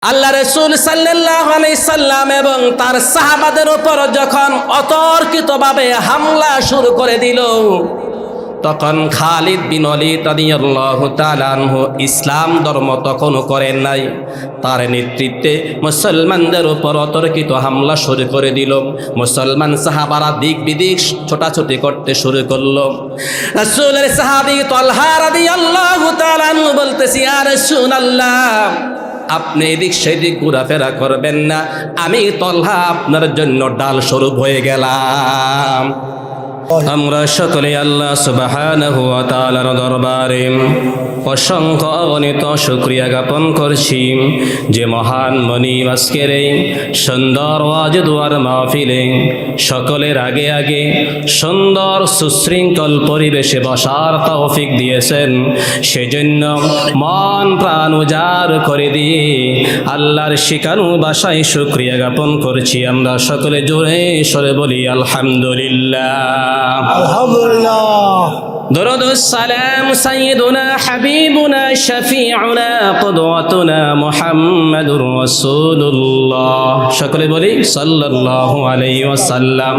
আল্লাহ রাসূল সাল্লাল্লাহু আলাইহি সাল্লাম এবং তার সাহাবাদের উপর যখন অতর্কিতভাবে হামলা শুরু করে দিল, তখন খালিদ বিন ওয়ালিদ রাদিয়াল্লাহু তাআলা আনহু ইসলাম ধর্ম তখনও করেন নাই। তার নেতৃত্বে মুসলমানদের উপর অতর্কিত হামলা শুরু করে দিল। মুসলমান সাহাবারা দিক বিদিক ছোটাছুটি করতে শুরু করলো। রাসূলের সাহাবী তালহা রাদিয়াল্লাহু তাআলা আনহু বলতেছি, ইয়া রাসূলুল্লাহ, আপনি এদিক সেদিক ঘোরাফেরা করবেন না, আমি তলহা আপনার জন্য ডাল স্বরূপ হয়ে গেলাম। আমরা সকলে আল্লাহ সুবহানাহু ওয়া তাআলার দরবারে অসংখ্য অগণিত শুকরিয়া জ্ঞাপন করছি যে মহান মনিব আজকের এই সুন্দর ওয়াজ দুয়ার মাহফিলে সকলের আগে আগে সুন্দর সুশৃঙ্খল পরিবেশে বসার তৌফিক দিয়েছেন। সেজন্য মন প্রাণ উজাড় করে দিয়ে আল্লাহর শিখানো ভাষায় শুকরিয়া জ্ঞাপন করছি। আমরা সকলে জোরে সরে বলি আলহামদুলিল্লাহ। আলহামদুলিল্লাহ। দরুদ সালাম সাইয়্যিদুনা হাবিবুনা শাফিউনা কুদওয়াতুনা মুহাম্মাদুর রাসূলুল্লাহ। সকলে বলি সাল্লাল্লাহু আলাইহি ওয়াসাল্লাম।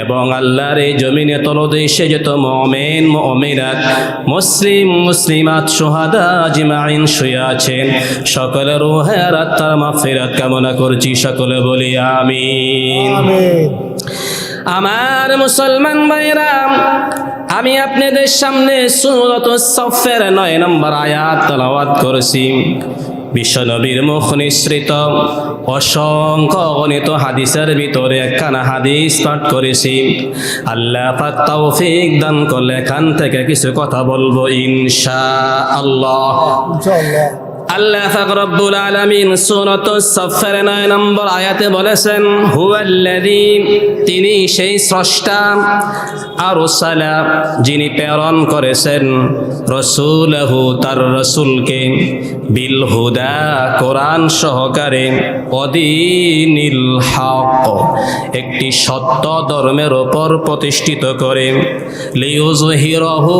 এবং আল্লাহর এই জমিনে তলদেশে যত মুমিন মুমিনাত মুসলিম মুসলিমাত শুহাদা আজমাইন শুয়ে আছেন, সকলের রূহের আত্মার মাগফিরাত কামনা করছি। সকলে বলি আমিন। আমিন। আমার মুসলমান ভাইরা, আমি আপনাদের সামনে সূরাতুস সাফের 9 নম্বর আয়াত তেলাওয়াত করেছি। বিশ্বনবীর মুখ নিঃসৃত অসংখ্য অগণিত হাদিসের ভিতরে একখানা হাদিস পাঠ করেছি। আল্লাহ পাক তৌফিক দান করলে এখান থেকে কিছু কথা বলবো ইনশাআল্লাহ। ইনশাআল্লাহ। আল্লাহ পাক রব্বুল আলামিন সূরাতুস সাফের 9 নম্বর আয়াতে বলেছেন, হুয়াল্লাযী, তিনি সেই স্রষ্টা, আরসালা, যিনি প্রেরণ করেছেন, রাসূলহু, তার রাসূলকে, বিল হুদা, কোরআন সহকারে, ওয়াদিনিল হক, একটি সত্য ধর্মের উপর প্রতিষ্ঠিত করে, লিইয়ুযহিরাহু,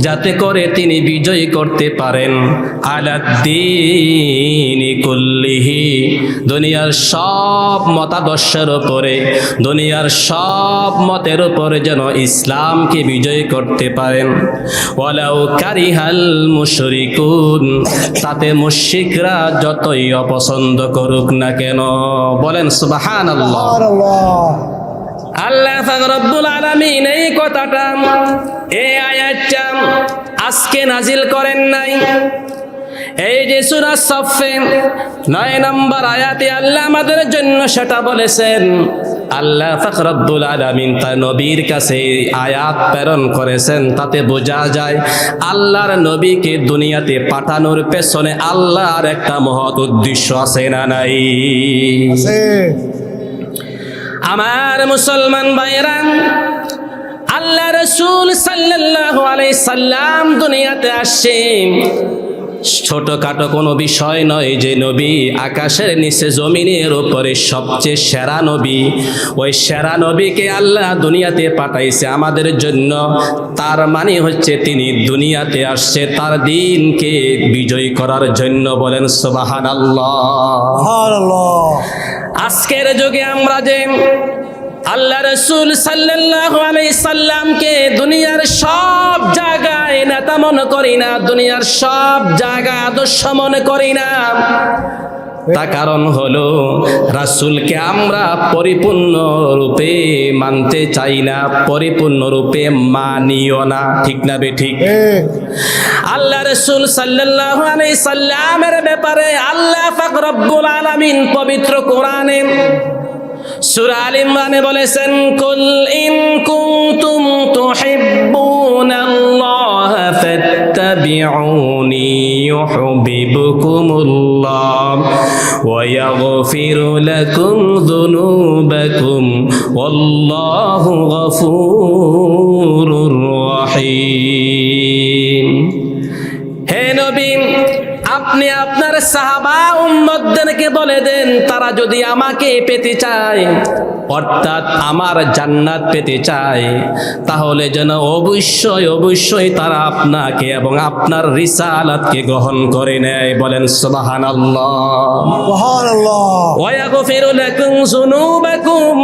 যাতে করে তিনি বিজয় করতে পারেন, আলাদ্দীনি কুল্লিহি, দুনিয়ার সব মতাদর্শের উপরে, দুনিয়ার সব মতের উপরে যেন ইসলামকে বিজয় করতে পারেন। ওয়ালাউ কারিহাল মুশরিকুন, তাতে মুশরিকরা যতই অপছন্দ করুক না কেন। বলেন সুবহানাল্লাহ। সুবহানাল্লাহ। আল্লাহ পাক রব্বুল আলামিন এই কথাটা, এই আয়াতটা আজকে নাজিল করেন নাই। এই যে সূরা সাফে 9 নম্বর আয়াতে আল্লাহ আমাদের জন্য সেটা বলেছেন। আল্লাহ পাক রব্বুল আলামিন তার নবীর কাছে আয়াত প্রেরণ করেছেন। তাতে বোঝা যায় আল্লাহর নবীকে দুনিয়াতে পাঠানোর পেছনে আল্লাহর একটা মহৎ উদ্দেশ্য আছে না নাই? আছে। আমার মুসলমান ভাইরা, আল্লাহ রাসূল সাল্লাল্লাহু আলাইহি সাল্লাম দুনিয়াতে আসছেন ছোটখাটো কোনো বিষয় নয়। যে নবী আকাশের নিচে জমিনের উপরে সবচেয়ে সেরা নবী, ওই সেরা নবীকে আল্লাহ দুনিয়াতে পাঠাইছে আমাদের জন্য। তার মানে হচ্ছে তিনি দুনিয়াতে আসছে তার দিনকে বিজয় করার জন্য। বলেন সুবহানাল্লাহ। সুবহানাল্লাহ। আজকের যুগে আমরা যে আল্লাহ রাসূল সাল্লাল্লাহু আলাইহি সাল্লামকে দুনিয়ার সব জায়গায় নেতা মনে করি না, দুনিয়ার সব জায়গায় আদর্শ মনে করি না, তার কারণ হলো রাসূলকে আমরা পরিপূর্ণ রূপে মানতে চাই না, পরিপূর্ণ রূপে মানিও না। ঠিক না বেঠিক? আল্লাহ রাসূল সাল্লাল্লাহু আলাইহি সাল্লামের ব্যাপারে আল্লাহ পাক রব্বুল আলামিন পবিত্র কোরআনে সূরা আল ইমরানে বলেছেন, কুল ইন কুনতুম তুহিব্বুনাল্লাহ ফাত্তাবিউনি ইউহিব্বুকুমুল্লাহ ওয়া ইয়াগফির লাকুম যুনুবাকুম ওয়াল্লাহু গফুরুর রহিম। হে নবী, আপনি আপনার সাহাবা উম্মতদেরকে বলে দেন, তারা যদি আমাকে পেতে চায় অর্থাৎ আমার জান্নাত পেতে চায়, তাহলে যেন অবশ্যই অবশ্যই তারা আপনাকে এবং আপনার রিসালাতকে গ্রহণ করে নেয়। বলেন সুবহানাল্লাহ। সুবহানাল্লাহ। ওয়া ইয়াগফিরু লাকুম যুনুবাকুম।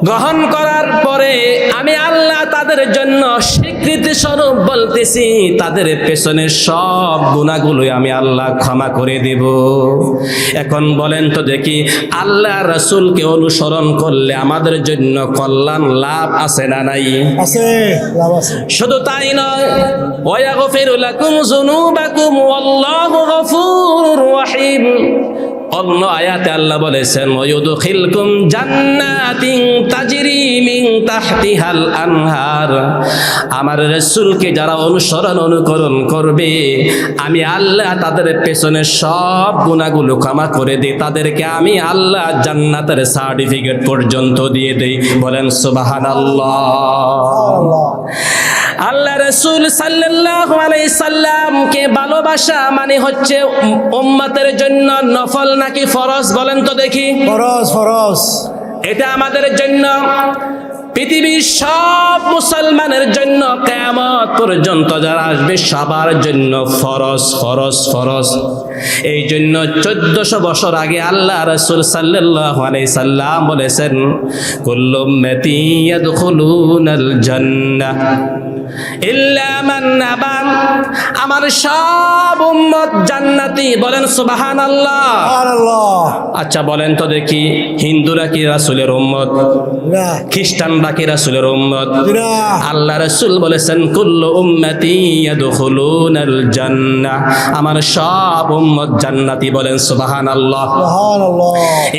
গ্রহণ করার পরে আমি আল্লাহ তাদের জন্য স্বীকৃতি স্বরূপ বলতেছি, তাদের পেছনের সব গুনাহগুলো আমি আল্লাহ ক্ষমা করে দেব। এখন বলেন তো দেখি, আল্লাহ রাসূলকে অনুসরণ করলে আমাদের জন্য কল্যাণ লাভ আছে না নাই? আছে, লাভ আছে। শুধু তাই নয়, ওয়া ইয়াগফিরু লাকুম যুনুবাকুম ওয়াল্লাহু গফুরুর রহিম। অন্য আয়াতে আল্লাহ বলেছেন, ওয়ায়ুদখিলকুম জান্নাতিন তাজরি মিন তাহতিহাল আনহার। আমার রাসূলকে যারা অনুকরণ করবে, আমি আল্লাহ তাদের পেছনে সব গুনাহগুলো ক্ষমা করে দিই, তাদেরকে আমি আল্লাহ জান্নাতের সার্টিফিকেট পর্যন্ত দিয়ে দেই। বলেন সুবহানাল্লাহ। আল্লাহ রাসূল সাল্লাল্লাহু আলাইহি সাল্লামকে ভালোবাসা মানে হচ্ছে উম্মতের জন্য নফল নাকি ফরজ? বলেন তো দেখি। ফরজ, ফরজ। এটা আমাদের জন্য, পৃথিবীর সব মুসলমানের জন্য, কিয়ামত পর্যন্ত যারা আসবে সবার জন্য ফরজ ফরজ ফরজ। এই জন্য 1400 বছর আগে আল্লাহ রাসূল সাল্লাল্লাহু আলাইহি সাল্লাম বলেছেন, কুল্লু উম্মতি ইয়াদখুলুনাল জান্নাহ ইল্লা মান আবা। আমার সব উম্মত জান্নাতি। বলেন সুবহানাল্লাহ। সুবহানাল্লাহ। আচ্ছা বলেন তো দেখি, হিন্দুরা কি রাসূলের উম্মত? না, খ্রিস্টানরা কি রাসূলের উম্মত? না। আল্লাহ রাসূল বলেছেন, কুল্লু উম্মতি ইয়াদখুলুনাল জান্নাহ। আমার সব উম্মত জান্নাতি। বলেন সুবহানাল্লাহ। সুবহানাল্লাহ।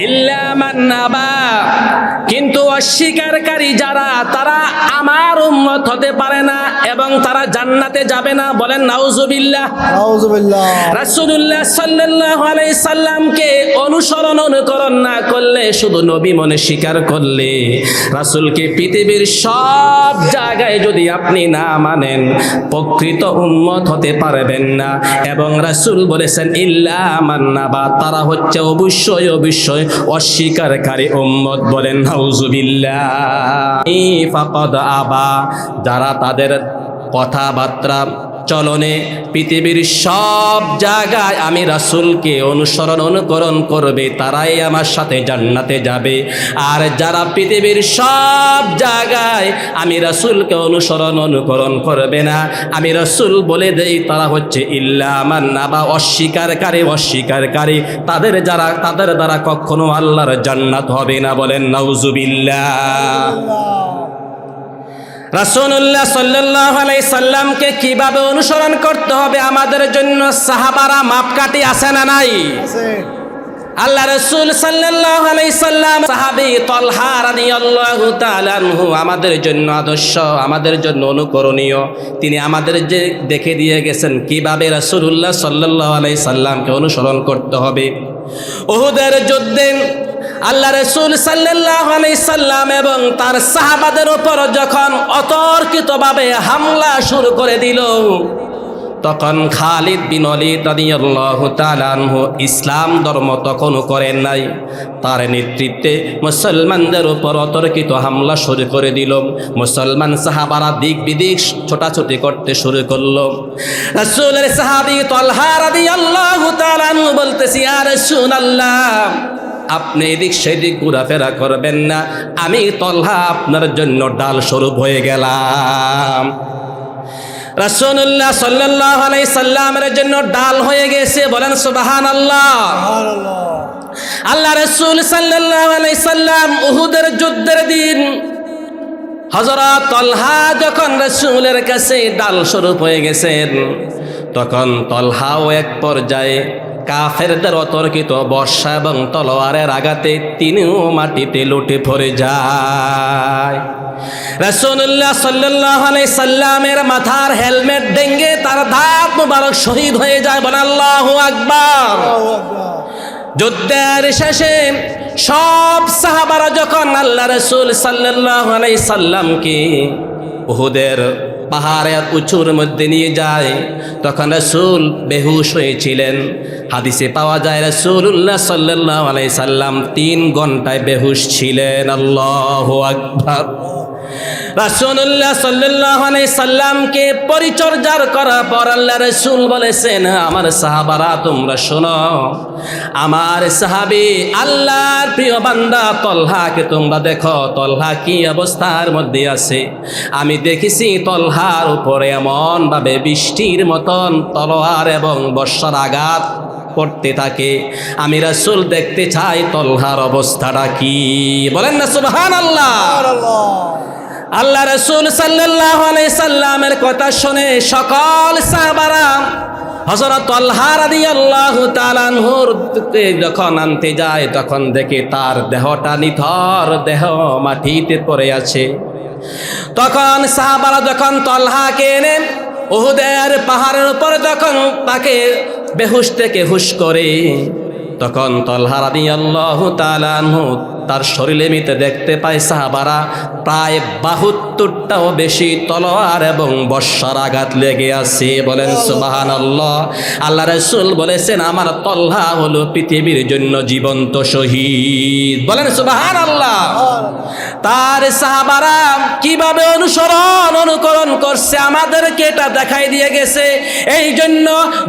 ইল্লা মান আবা। কিন্তু অস্বীকারী যারা, তারা আমার উম্মত হতে পারে না এবং তারা জান্নাতে যাবে না। বলেন নাউজুবিল্লাহ। নাউজুবিল্লাহ। রাসূলুল্লাহ সাল্লাল্লাহু আলাইহি সাল্লামকে অনুকরণ না করলে, শুধু নবী মনে স্বীকার করলে, রাসূলকে পৃথিবীর সব জায়গায় যদি আপনি না মানেন, প্রকৃত উম্মত হতে পারবেন না। এবং রাসূল বলেছেন, ইল্লা মান আবা, তারা হচ্ছে অবশ্যই অবশ্যই অস্বীকারী উম্মত। বলেন নাউজুবিল্লাহ। ফাকাদ আবা, যারা তাদের কথাবার্তা চলনে পৃথিবীর সব জায়গায় আমি রাসূলকে অনুকরণ করবে, তারাই আমার সাথে জান্নাতে যাবে। আর যারা পৃথিবীর সব জায়গায় আমি রাসূলকে অনুকরণ করবে না, আমি রাসূল বলে দেই, তারা হচ্ছে ইল্লা মান আবা, অস্বীকারী। তাদের দ্বারা কখনো আল্লাহর জান্নাত হবে না। বলেন নাউজুবিল্লাহ। রাসূলুল্লাহ সাল্লাল্লাহু আলাইহি সাল্লামকে কিভাবে অনুসরণ করতে হবে আমাদের জন্য সাহাবারা মাপকাঠি আছে না নাই? আছে। আল্লাহ রাসূল সাল্লাল্লাহু আলাইহি সাল্লাম, সাহাবী তালহা রাদিয়াল্লাহু তাআলা আনহু আমাদের জন্য আদর্শ, আমাদের জন্য অনুকরণীয়। তিনি আমাদের যে দেখে দিয়ে গেছেন কিভাবে রাসূলুল্লাহ সাল্লাল্লাহু আলাইহি সাল্লামকে অনুসরণ করতে হবে। উহুদের যুদ্ধে আল্লাহ রাসূল সাল্লাল্লাহু আলাইহি সাল্লাম এবং তার সাহাবাদের উপর যখন অতর্কিতভাবে হামলা শুরু করে দিল, তখন খালিদ বিন ওয়ালিদ রাদিয়াল্লাহু তাআলা আনহু ইসলাম ধর্ম তখনও করেন নাই। তার নেতৃত্বে মুসলমানদের উপর অতর্কিত হামলা শুরু করে দিল। মুসলমান সাহাবারা দিক বিদিক ছোটাছুটি করতে শুরু করলো। রাসূলের সাহাবী তালহা রাদিয়াল্লাহু তাআলা আনহু বলতেছি, ইয়া রাসূলুল্লাহ, আপনি এদিক সেদিক ঘোরাফেরা করবেন না, আমি তালহা আপনার জন্য ডাল স্বরূপ হয়ে গেলাম। রাসূলুল্লাহ সাল্লাল্লাহু আলাইহি সাল্লামের জন্য ডাল হয়ে গেছে। বলেন সুবহানাল্লাহ। সুবহানাল্লাহ। আল্লাহ রাসূল সাল্লাল্লাহু আলাইহি সাল্লাম উহুদের যুদ্ধের দিন হযরত তালহা যখন রাসূলের কাছে ডাল স্বরূপ হয়ে গেছেন, তখন তালহাও এক পর্যায়ে কাফেরদের অতর্কিত বর্ষা এবং তলোয়ারের আঘাতে তিনিও মাটিতে লুটে পড়ে যায়। রাসূলুল্লাহ সাল্লাল্লাহু আলাইহি সাল্লামের মাথার হেলমেট ভেঙে তার দাঁত মুবারক শহীদ হয়ে যায়। বলেন আল্লাহু আকবার। যুদ্ধের শেষে সব সাহাবারা যখন আল্লাহ রাসূল সাল্লাল্লাহু আলাইহি সাল্লামকে উহুদের পাহাড়ের উঁচুর মধ্যে নিয়ে যায়, তখন রাসূল বেহুশ হয়েছিলেন। হাদিসে পাওয়া যায় রাসূলুল্লাহ সাল্লাল্লাহু আলাইহি সাল্লাম 3 ঘন্টায় বেহুশ ছিলেন। আল্লাহু আকবার। রাসূলুল্লাহ সাল্লাল্লাহু আলাইহি সাল্লামকে পরিচর্যার করার পর আল্লাহ রাসূল বলেছেন, আমার সাহাবারা তোমরা শোনো, আমার সাহাবী আল্লাহর প্রিয় বান্দা তলহাকে তোমরা দেখো, তলহা কি অবস্থার মধ্যে আছে। আমি দেখেছি তলহার উপরে এমন ভাবে বৃষ্টির মতন তলোয়ার এবং বর্ষার আঘাত করতে থাকে। আমি রাসূল দেখতে চাই তলহার অবস্থাটা কি। বলেন না সুবহানাল্লাহ। আল্লাহ রাসূল সাল্লাল্লাহু আলাইহি সাল্লামের কথা শুনে সকল সাহাবারা হযরত তালহা রাদিয়াল্লাহু তাআলা আনহুর যখন আনতে যায়, তখন দেখে তার দেহটা নিথর, দেহ মাটিতে পড়ে আছে। তখন সাহাবারা যখন তালহাকে এনে উহুদের পাহাড়ের উপর যখন তাকে বেহুশ থেকে হুশ করে, তখন তালহা রাদিয়াল্লাহু তাআলা আনহু তার শরীরে মিতে দেখতে পায় সাহাবারা প্রায় 72টাও বেশি তলোয়ার এবং বর্ষার আঘাত লেগে আছে। বলেন সুবহানাল্লাহ। আল্লাহ রাসূল বলেছেন, আমার তলহা হলো পৃথিবীর জন্য জীবন্ত শহীদ। বলেন সুবহানাল্লাহ। তার সাহাবারা কিভাবে অনুকরণ করছে আমাদেরকে এটা দেখাই দিয়ে গেছে। এই জন্য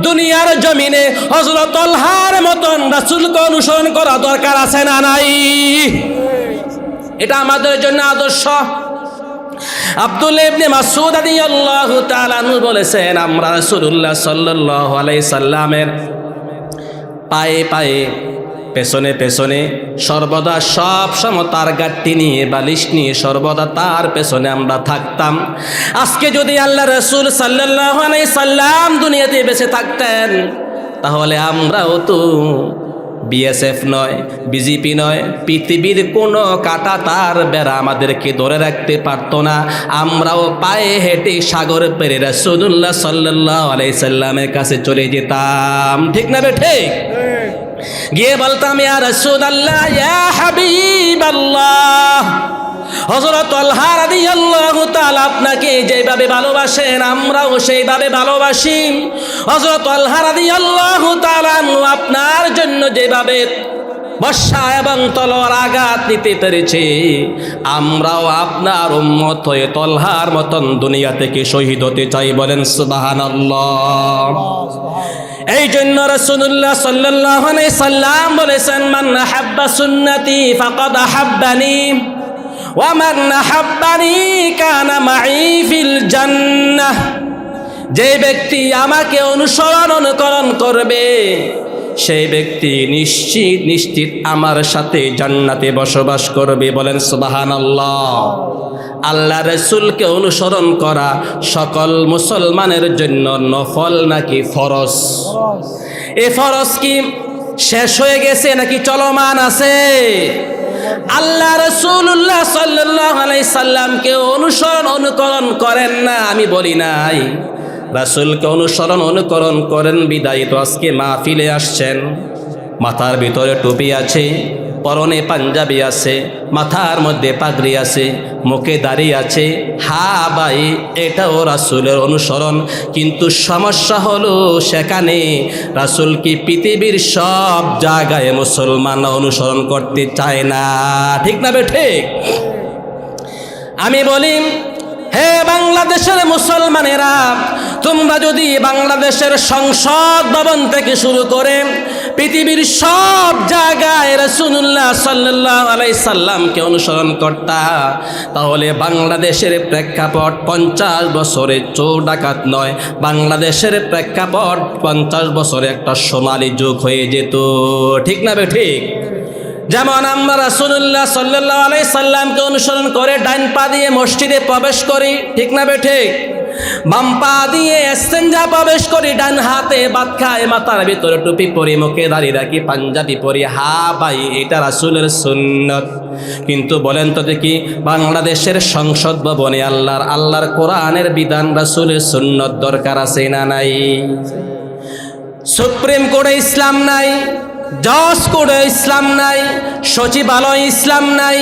দুনিয়ার জমিনে হযরত তালহার মতন রাসূলকে অনুসরণ করা দরকার আছে না নাই? এটা আমাদের জন্য আদর্শ। আব্দুল্লাহ ইবনে মাসউদ রাদিয়াল্লাহু তাআলা আনহু বলেছেন, আমরা রাসূলুল্লাহ সাল্লাল্লাহু আলাইহি সাল্লামের পায়ে পায়ে পেছনে পেছনে সর্বদা সব সময় তার গাঁটটি নিয়ে বালিশ নিয়ে সর্বদা তার পেছনে আমরা থাকতাম। আজকে যদি আল্লাহ রাসূল সাল্লাল্লাহু আলাইহি সাল্লাম দুনিয়াতে বেঁচে থাকতেন, তাহলে আমরাও তো বিএসএফ নয়, বিজেপি নয়, পৃথিবীর কোনো কাঁটা তার বেড়া আমাদেরকে ধরে রাখতে পারতো না। আমরাও পায়ে হেঁটে সাগর পেরে রাসূলুল্লাহ সাল্লাল্লাহু আলাইহি সাল্লামের কাছে চলে যেতাম। ঠিক না বেঠে? গিয়ে বলতাম, ইয়া রাসূলুল্লাহ, ইয়া হাবিবাল্লাহ, হযরত তালহা রাদিয়াল্লাহু তাআলা আপনাকে যেভাবে ভালোবাসেন আমরাও সেইভাবে ভালোবাসি। হযরত তালহা রাদিয়াল্লাহু তাআলা আপনার জন্য যেভাবে বর্ষা এবং তলোয়ার আঘাত নিতে পেরেছে, আমরাও আপনার উম্মত হয়ে তালহার মতন দুনিয়া থেকে শহীদ হতে চাই। বলেন সুবহানাল্লাহ। এই জন্য রাসূলুল্লাহ সাল্লাল্লাহু আলাইহি সাল্লাম বলেছেন, মান আহাব্বা সুন্নতি ফাকাদ আহাব্বানি ওয়া মান আহাব্বানি কানা মাই ফিল জান্নাহ। যে ব্যক্তি আমাকে অনুকরণ করবে, সেই ব্যক্তি নিশ্চিত আমার সাথে জান্নাতে বসবাস করবে। বলেন সুবহানাল্লাহ। আল্লাহ রাসূলকে অনুসরণ করা সকল মুসলমানের জন্য নফল নাকি ফরজ? এই ফরজ কি শেষ হয়ে গেছে নাকি চলমান আছে? আল্লাহ রাসূলুল্লাহ সাল্লাল্লাহু আলাইহি সাল্লামকে অনুকরণ করেন না আমি বলি নাই, রাসূলকে অনুকরণ করেন বিদায় তো আজকে মাহফিলে আসছেন। মাথার ভিতরে টুপি আছে, পরনে পাঞ্জাবি আছে, মাথার মধ্যে পাগড়ি আছে, মুখে দাড়ি আছে। হ্যাঁ ভাই, এটাও রাসূলের অনুসরণ। কিন্তু সমস্যা হলো সেখানে রাসূল কি পৃথিবীর সব জায়গায় মুসলমানরা অনুসরণ করতে চায় না। ঠিক না বেঠে? আমি বলি, হে বাংলাদেশের মুসলমানেরা, তোমরা যদি বাংলাদেশের সংসদ ভবন থেকে শুরু করে পৃথিবীর সব জায়গায় রাসূলুল্লাহ সাল্লাল্লাহু আলাইহি সাল্লামকে অনুসরণ করতা, তাহলে বাংলাদেশের প্রেক্ষাপট 50 বছরে চোর ডাকাত নয়, বাংলাদেশের প্রেক্ষাপট 50 বছরে একটা সোনালী যুগ হয়ে যেত। ঠিক না বে ঠিক? যেমন আমরা রাসূলুল্লাহ সাল্লাল্লাহু আলাইহি সাল্লামকে অনুসরণ করে ডাইন পা দিয়ে মসজিদে প্রবেশ করি। ঠিক না বে ঠিক? বাম পা দিয়ে ইস্তেঞ্জা প্রবেশ করি, ডান হাতে ভাত খাই, মাথার ভিতরে টুপি পরি, মুখে দাঁড়িয়ে রাখি, পাঞ্জাবি পরি। হ্যাঁ ভাই, এটা রাসূলের সুন্নত। কিন্তু বলেন তো দেখি, বাংলাদেশের সংসদ ভবনে আল্লাহর কোরআনের বিধান রাসূলের সুন্নত দরকার আছে না নাই? সুপ্রিম কোর্টে ইসলাম নাই, জজ কোর্টে ইসলাম নাই, সচিবালয় ইসলাম নাই,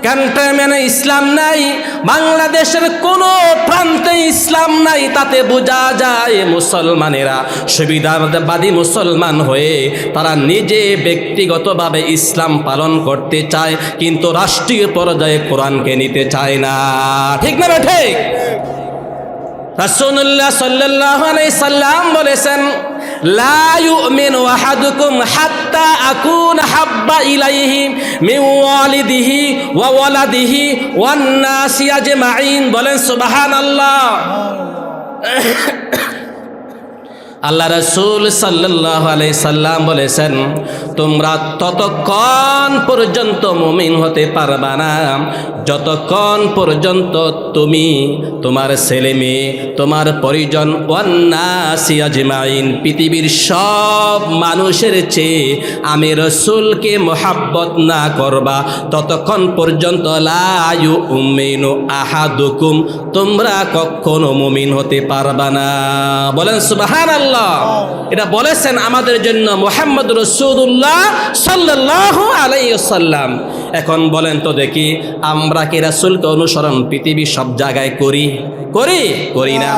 ক্যান্টনমেন্টে ইসলাম নাই, বাংলাদেশের কোনো প্রান্তে ইসলাম নাই, তাতে বোঝা যায় মুসলমানেরা সুবিধাবাদী মুসলমান হয়ে তারা নিজে ব্যক্তিগতভাবে ইসলাম পালন করতে চায়, কিন্তু রাষ্ট্রীয় পর্যায়ে কোরআনকে নিতে চায় না। ঠিক না ঠিক? রাসূলুল্লাহ সাল্লাল্লাহু আলাইহি সাল্লাম বলেছেন, লা ইউমিনু আহাদুকুম হাত্তা আকুনা হাব্বা ইলাইহি মিন ওয়ালিদিহি ওয়া ওয়ালাদিহি ওয়ান নাসি আজমাইন। বলেন সুবহানাল্লাহ। আল্লাহ রাসূল সাল্লাল্লাহু আলাইহি সাল্লাম বলেছেন, তোমরা ততক্ষণ পর্যন্ত মুমিন হতে পারবা না যতক্ষণ পর্যন্ত তুমি, তোমার ছেলে মেয়ে, তোমার পরিজন, ওয়ান্নাসি আজমাইন, পৃথিবীর সব মানুষের চেয়ে আমি রাসূলকে মহব্বত না করবা, ততক্ষণ পর্যন্ত লা ইউমিনু আহাদুকুম, তোমরা কখনো মুমিন হতে পারবা না। বলেন সুবহানাল্লাহ। এটা বলেছেন আমাদের জন্য মুহাম্মদ রাসূলুল্লাহ সাল্লাল্লাহু আলাইহি ওয়াসাল্লাম। এখন বলেন তো দেখি, আমরা কি রাসূলকে অনুসরণ পৃথিবীর সব জায়গায় করি না?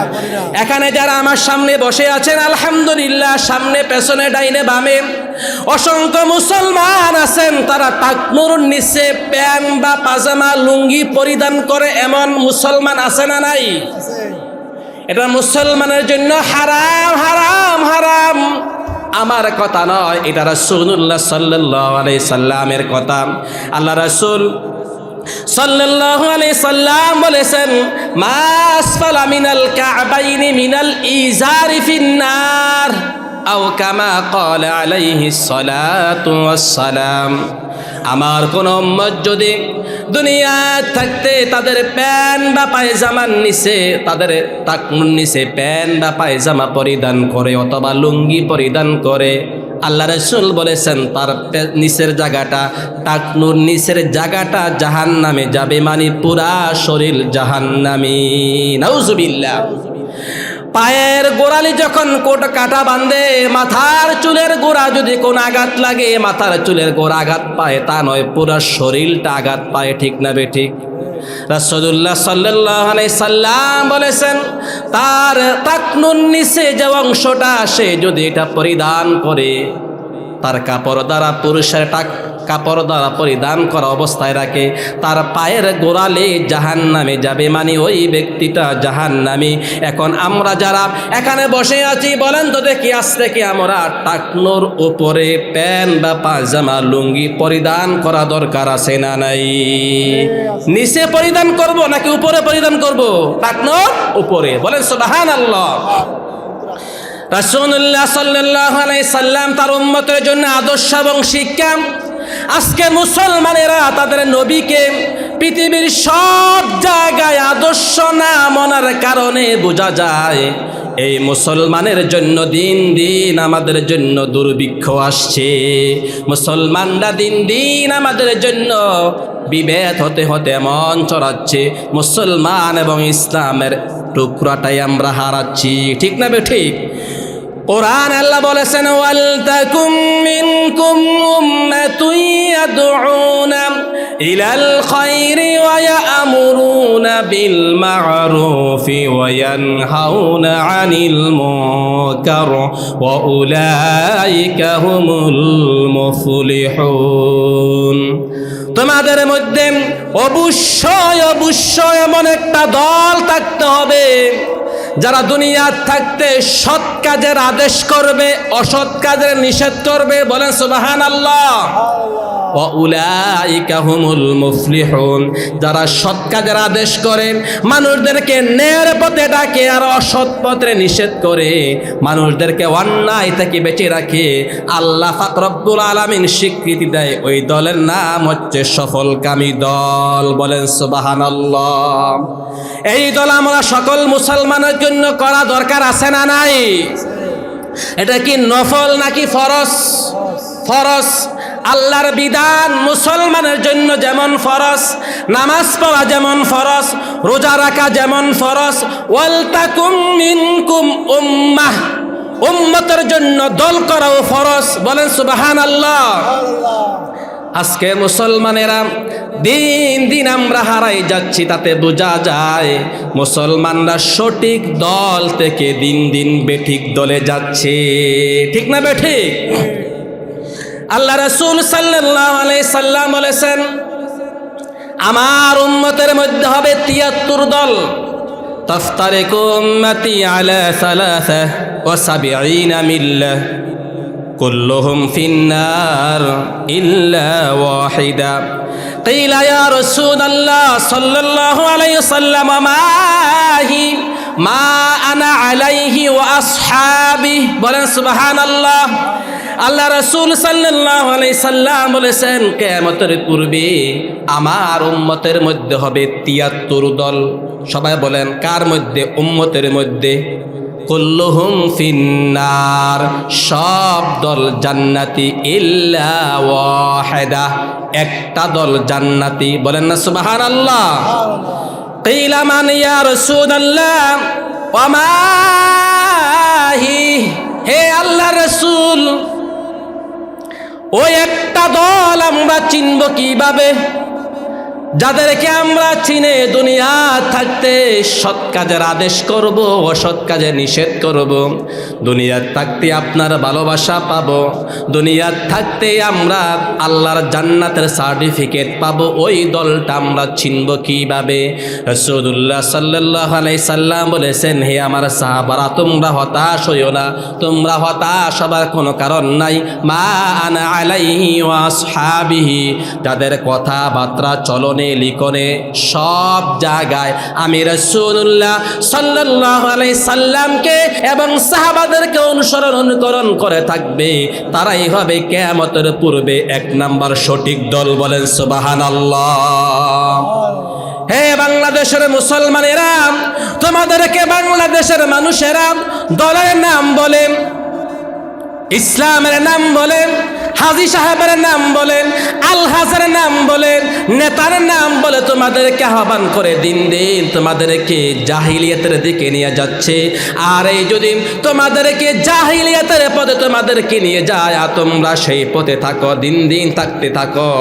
এখানে যারা আমার সামনে বসে আছেন, আলহামদুলিল্লাহ, সামনে পেছনে ডাইনে বামে অসংখ্য মুসলমান আছেন, তারা টাকনুর নিচে প্যান্ট বা পাজামা লুঙ্গি পরিধান করে, এমন মুসলমান আছে না নাই? এটা মুসলমানের জন্য হারাম হারাম হারাম। আমার কথা নয়, এটা রাসূলুল্লাহ সাল্লাল্লাহু আলাইহি সাল্লামের কথা। আল্লাহ রাসূল সাল্লাল্লাহু আলাইহি সাল্লাম বলেছেন, মা আসফালা মিনাল কা'বাইনি মিনাল ইজারি ফিন্নার, আও কামা ক্বালা আলাইহিস সালাতু ওয়াস সালাম। আমার কোন উম্মত যদি দুনিয়া থাকতে তাদের প্যান্ট বা পায়জামার নিচে, তাদের টাকনুর নিচে প্যান্ট বা পায়জামা পরিধান করে অথবা লুঙ্গি পরিধান করে, আল্লাহ রাসূল বলেছেন তার নিচের জায়গাটা, টাকনুর নিচের জায়গাটা জাহান্নামে যাবে, মানে পুরা শরীর জাহান্নামী। নাউজুবিল্লাহ। পায়ের গোড়ালি যখন কোট কাটা বাঁধে, মাথার চুলের গোড়া যদি কোন আঘাত লাগে, মাথার চুলের গোড়া আঘাত পায় তা নয়, পুরো শরীরটা আঘাত পায়। ঠিক না বেঠিক? রাসূলুল্লাহ সাল্লাল্লাহু আলাইহি সাল্লাম বলেছেন, তার টাকনুর নিচে যে অংশটা আসে যদি এটা পরিধান করে, তার কাপড় দ্বারা, পুরুষের কাপড় দ্বারা পরিধান করা অবস্থায় রাখে, তার পায়ের গোড়ালে জাহান্নামে যাবে, মানে ওই ব্যক্তিটা জাহান্নামী। এখন আমরা যারা এখানে বসে আছি, বলেন তো দেখি, আজ থেকে আমরা টাকনুর উপরে প্যান্ট বা পায়জামা লুঙ্গি পরিধান করা দরকার আছে না নাই? নিচে পরিধান করব নাকি উপরে পরিধান করব? টাকনুর উপরে। বলেন সুবহানাল্লাহ। রাসূলুল্লাহ সাল্লাল্লাহু আলাইহি সাল্লাম তার উম্মতের জন্য আদর্শ এবং শিক্ষা। আজকে মুসলমানেরা তাদের নবীকে পৃথিবীর সব জায়গায় আদর্শ না মানার কারণে বোঝা যায় এই মুসলমানের জন্য দিন দিন আমাদের জন্য দুর্ভিক্ষ আসছে। মুসলমানরা দিন দিন আমাদের জন্য বিভেদ হতে হতে এমন চড়াচ্ছে, মুসলমান এবং ইসলামের টুকরাটাই আমরা হারাচ্ছি। ঠিক না বেঠিক? কোরআন আল্লাহ বলেছেন, ওয়াল তাকুম মিনকুম উম্মাতুন ইয়াদউনা ইলাল খায়রি ওয়া ইয়া'মুরুনা বিল মা'রুফি ওয়া ইয়ানহাউনা আনিল মুনকার ওয়া উলাইকা হুমুল মুফলিহুন। তোমাদের মধ্যে অবশ্যই অবশ্যই এমন একটা দল থাকতে হবে যারা দুনিয়ার থাকতে সৎ কাজের আদেশ করবে, অসৎ কাজের নিষেধ করবে। বলেন সুবহানাল্লাহ। ওয়া উলাইকা হুমুল মুফলিহুন। যারা সৎ কাজের আদেশ করে, মানুষদেরকে ন্যায়ের পথে ডাকে, আর অসৎ পথে নিষেধ করে, মানুষদেরকে অন্যায় থেকে বেঁচে রাখে, আল্লাহ পাক রব্বুল আলামিন স্বীকৃতি দেয়, ওই দলের নাম হচ্ছে সফলকামী দল। বলেন সুবহানাল্লাহ। এই দল আমরা সকল মুসলমানের জন্য করা দরকার আছে না নাই? এটা কি নফল নাকি ফরজ? ফরজ। আল্লাহর বিধান মুসলমানের জন্য যেমন ফরজ, নামাজ পড়া যেমন ফরজ, রোজা রাখা যেমন ফরজ, ওয়াল তাকুম মিনকুম উম্মাহ, উম্মতের জন্য দল করাও ফরজ। বলেন সুবহানাল্লাহ। আজকে মুসলমানেরা দিন দিন আমরা হারাই যাচ্ছি, তাতে বোঝা যায় মুসলমানরা সঠিক দল থেকে দিন দিন বেঠিক দলে যাচ্ছে। ঠিক না বেঠিক? আল্লাহ রাসূল সাল্লাল্লাহু আলাইহি সাল্লাম বলেছেন, আমার উম্মতের মধ্যে হবে ৭৩ দল। তাফতারিকু উম্মতি আলা ৭৩ মিল্লাহ কুল্লুহুম ফিন্নার ইল্লা ওয়াহিদা। قيل يا رسول الله صلى الله عليه وسلم ما أنا عليه وأصحابي বলেন সুবহানাল্লাহ। আল্লাহ রাসূল সাল্লাল্লাহু আলাইহি সাল্লাম বলেছেন, কিয়ামতের পূর্বে আমার উম্মতের মধ্যে হবে ৭৩ দল। সবাই বলেন কার মধ্যে? উম্মতের মধ্যে। কুল্লুহুম ফিন্নার, সব দল জান্নাতি, ইল্লা ওয়াহিদা, একটা দল জান্নাতি। বলেন না সুবহানাল্লাহ। কিলা মান ইয়া রাসূলুল্লাহ ওয়া মা হি, হে আল্লাহর রাসূল ওই একটা দল আমরা চিনব কিভাবে? যাদেরকে আমরা চিনে দুনিয়া থাকতে সৎ কাজের আদেশ করব, অসৎ কাজে নিষেধ করব। দুনিয়ার থাকতে আপনার ভালোবাসা পাবো, দুনিয়ার থাকতে আমরা আল্লাহর জান্নাতের সার্টিফিকেট পাবো। ওই দলটা আমরা চিনব কিভাবে? রাসূলুল্লাহ সাল্লাল্লাহু আলাইহি সাল্লাম বলেছেন, হে আমার সাহাবারা, তোমরা হতাশ হইও না, তোমরা হতাশ হবার কোনো কারণ নাই। মা আনা আলাইহি ওয়া আসহাবিহি, যাদের কথাবার্তা চলন লিখনে সব জায়গায় আমি রাসূলুল্লাহ সাল্লাল্লাহু আলাইহি সাল্লামকে এবং সাহাবাদেরকে অনুকরণ করে থাকবে, তারাই হবে কিয়ামতের পূর্বে ১ নাম্বার সঠিক দল। বলেন সুবহানাল্লাহ। হে বাংলাদেশের মুসলমানেরা, তোমাদেরকে বাংলাদেশের মানুষেরা দলের নাম বলেন, ইসলামের নাম বলেন, হাজী সাহেবের নাম বলেন, আলহাজের নাম বলেন, নেতার নাম বলে তোমাদেরকে আহ্বান করে দিন দিন তোমাদেরকে জাহিলিয়াতের দিকে নিয়ে যাচ্ছে। আর এই যদি তোমাদেরকে জাহিলিয়াতের পথে তোমাদেরকে নিয়ে যায়, আর তোমরা সেই পথে থাকো, দিন দিন থাকতে থাকো,